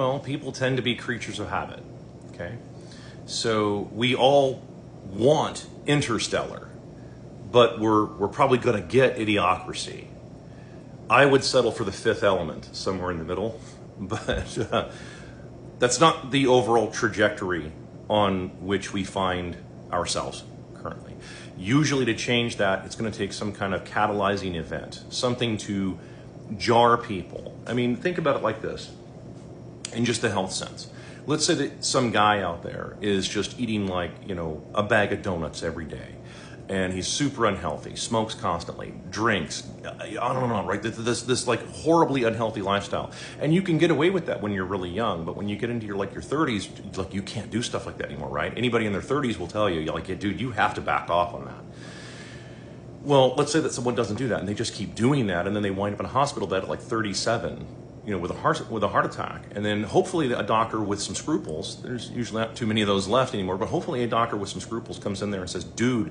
Well, people tend to be creatures of habit, okay? So we all want Interstellar, but we're probably going to get Idiocracy. I would settle for the Fifth Element, somewhere in the middle, but that's not the overall trajectory on which we find ourselves currently. Usually to change that, it's going to take some kind of catalyzing event, something to jar people. I mean, think about it like this, in just the health sense. Let's say that some guy out there is just eating like, a bag of donuts every day, and he's super unhealthy, smokes constantly, drinks, on and on, right? This like horribly unhealthy lifestyle. And you can get away with that when you're really young, but when you get into your 30s, like you can't do stuff like that anymore, right? Anybody in their 30s will tell you, like, yeah, dude, you have to back off on that. Well, let's say that someone doesn't do that and they just keep doing that, and then they wind up in a hospital bed at like 37, with a heart attack. And then hopefully a doctor with some scruples, there's usually not too many of those left anymore, but hopefully a doctor with some scruples comes in there and says, dude,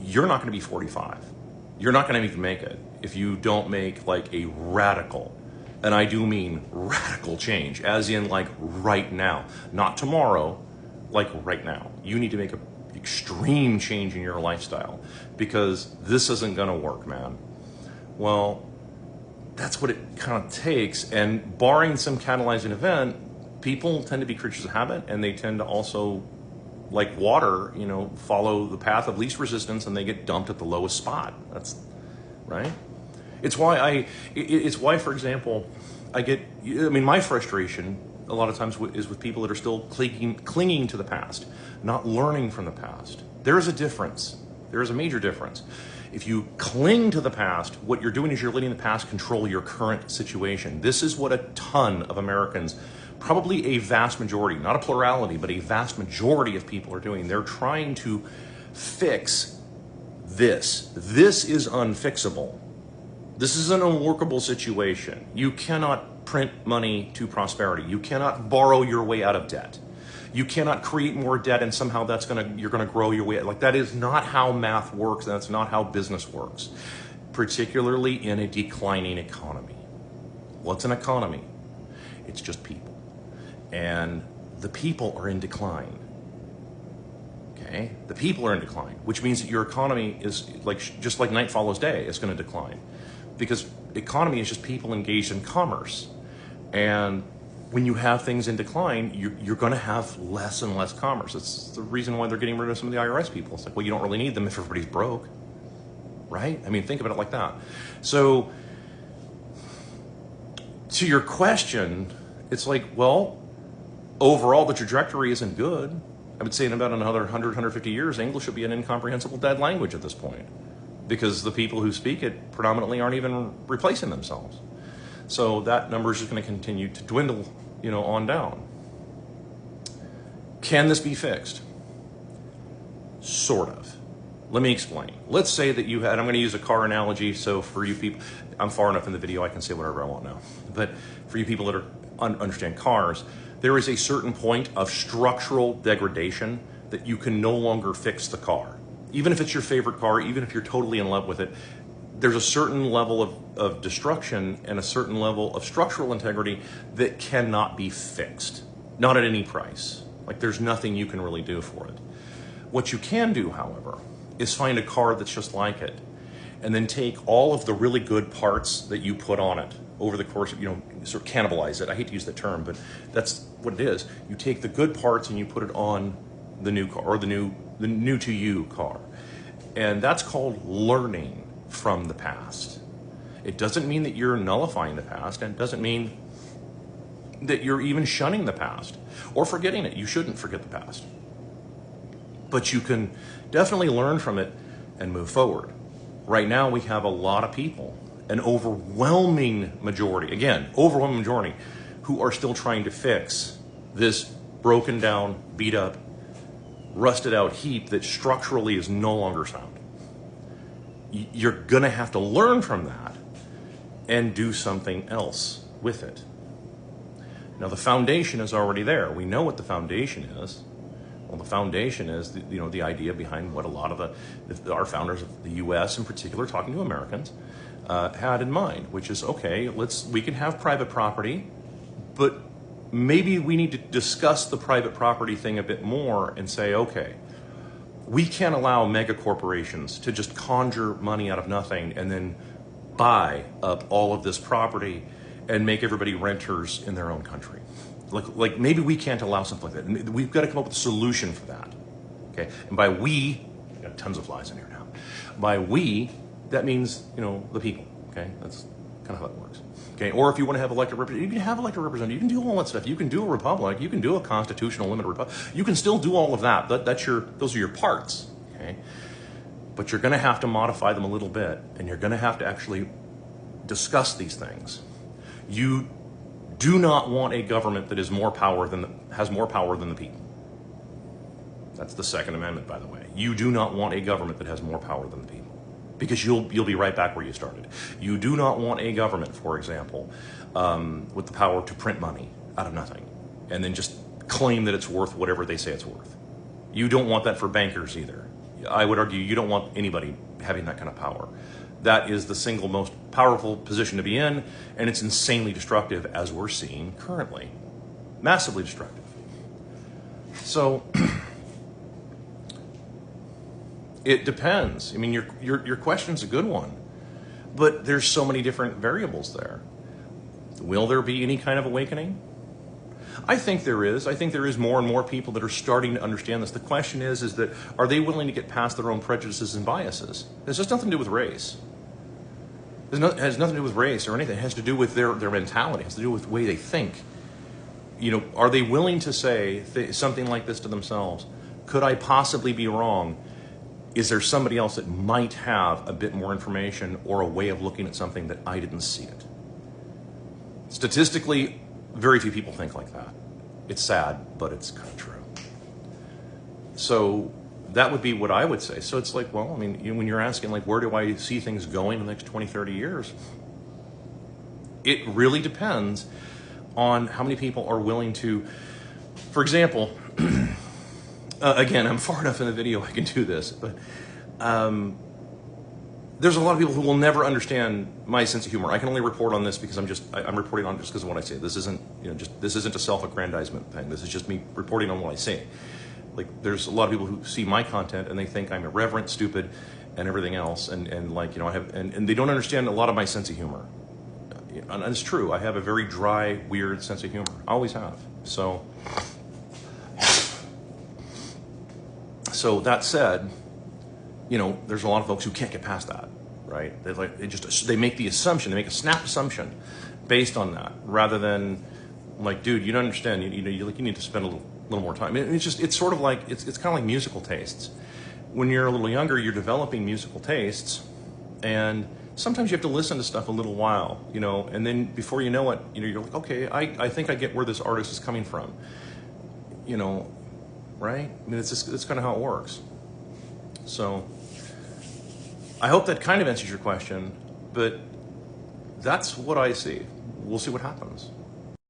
you're not going to be 45. You're not going to even make it if you don't make like a radical, and I do mean radical change, as in like right now, not tomorrow, like right now. You need to make an extreme change in your lifestyle because this isn't going to work, man. Well, that's what it kind of takes. And barring some catalyzing event, people tend to be creatures of habit, and they tend to also, like water, follow the path of least resistance, and they get dumped at the lowest spot. That's right. It's why for example, my frustration a lot of times is with people that are still clinging to the past, not learning from the past. There is a difference. There is a major difference. If you cling to the past, what you're doing is you're letting the past control your current situation. This is what a ton of Americans, probably a vast majority, not a plurality, but a vast majority of people are doing. They're trying to fix this. This is unfixable. This is an unworkable situation. You cannot print money to prosperity. You cannot borrow your way out of debt. You cannot create more debt and somehow you're gonna grow your way. Like, that is not how math works. That's not how business works, particularly in a declining economy. What's an economy? It's just people. And the people are in decline. Okay? The people are in decline, which means that your economy is just like night follows day, it's going to decline. Because economy is just people engaged in commerce. And when you have things in decline, you're going to have less and less commerce. It's the reason why they're getting rid of some of the IRS people. It's like, well, you don't really need them if everybody's broke, right? I mean, think about it like that. So, to your question, it's like, well, overall, the trajectory isn't good. I would say in about another 100, 150 years, English will be an incomprehensible dead language at this point, because the people who speak it predominantly aren't even replacing themselves. So that number is just going to continue to dwindle, on down. Can this be fixed? Sort of. Let me explain. Let's say that I'm going to use a car analogy, so for you people, I'm far enough in the video I can say whatever I want now. But for you people that understand cars, there is a certain point of structural degradation that you can no longer fix the car. Even if it's your favorite car, even if you're totally in love with it, there's a certain level of destruction and a certain level of structural integrity that cannot be fixed. Not at any price. Like, there's nothing you can really do for it. What you can do, however, is find a car that's just like it, and then take all of the really good parts that you put on it over the course of, sort of cannibalize it. I hate to use that term, but that's what it is. You take the good parts and you put it on the new car, or the new to you car. And that's called learning from the past. It doesn't mean that you're nullifying the past, and it doesn't mean that you're even shunning the past or forgetting it. You shouldn't forget the past. But you can definitely learn from it and move forward. Right now, we have a lot of people, an overwhelming majority, who are still trying to fix this broken down, beat up, rusted out heap that structurally is no longer sound. You're going to have to learn from that and do something else with it. Now, the foundation is already there. We know what the foundation is. Well, the foundation is the idea behind what a lot of our founders of the U.S. in particular, talking to Americans, had in mind, which is, okay, we can have private property, but maybe we need to discuss the private property thing a bit more and say, okay, we can't allow mega corporations to just conjure money out of nothing and then buy up all of this property and make everybody renters in their own country. Like maybe we can't allow something like that. We've got to come up with a solution for that. Okay, and by we, got tons of flies in here now. By we, that means, you know, the people. Okay, that's kind of how it works. Okay, or if you want to have elected representatives, you can have elected representatives. You can do all that stuff. You can do a republic. You can do a constitutional limited republic. You can still do all of that. Those are your parts. Okay, but you're going to have to modify them a little bit, and you're going to have to actually discuss these things. You do not want a government that has more power than the people. That's the Second Amendment, by the way. You do not want a government that has more power than the people, because you'll be right back where you started. You do not want a government, for example, with the power to print money out of nothing and then just claim that it's worth whatever they say it's worth. You don't want that for bankers either. I would argue you don't want anybody having that kind of power. That is the single most powerful position to be in, and it's insanely destructive, as we're seeing currently. Massively destructive. So it depends. I mean, your question's a good one, but there's so many different variables there. Will there be any kind of awakening? I think there is. I think there is more and more people that are starting to understand this. The question is that are they willing to get past their own prejudices and biases? This has nothing to do with race. It has nothing to do with race or anything. It has to do with their mentality. It has to do with the way they think. You know, are they willing to say something like this to themselves? Could I possibly be wrong? Is there somebody else that might have a bit more information or a way of looking at something that I didn't see it? Statistically, very few people think like that. It's sad, but it's kind of true. So that would be what I would say. So it's like, well, I mean, when you're asking, like, where do I see things going in the next 20, 30 years? It really depends on how many people are willing to, for example, again, I'm far enough in the video I can do this, but there's a lot of people who will never understand my sense of humor. I can only report on this because I'm reporting on just because of what I say. This isn't, this isn't a self-aggrandizement thing. This is just me reporting on what I say. Like, there's a lot of people who see my content and they think I'm irreverent, stupid, and everything else, and like, I have, and they don't understand a lot of my sense of humor. And it's true. I have a very dry, weird sense of humor. I always have. So that said, there's a lot of folks who can't get past that, right? They make the assumption, they make a snap assumption based on that, rather than like, dude, you don't understand. You need to spend a little more time. It's sort of like it's kind of like musical tastes. When you're a little younger, you're developing musical tastes, and sometimes you have to listen to stuff a little while, and then before you know it, you're like, okay, I think I get where this artist is coming from, right? I mean, it's kind of how it works. So I hope that kind of answers your question, but that's what I see. We'll see what happens.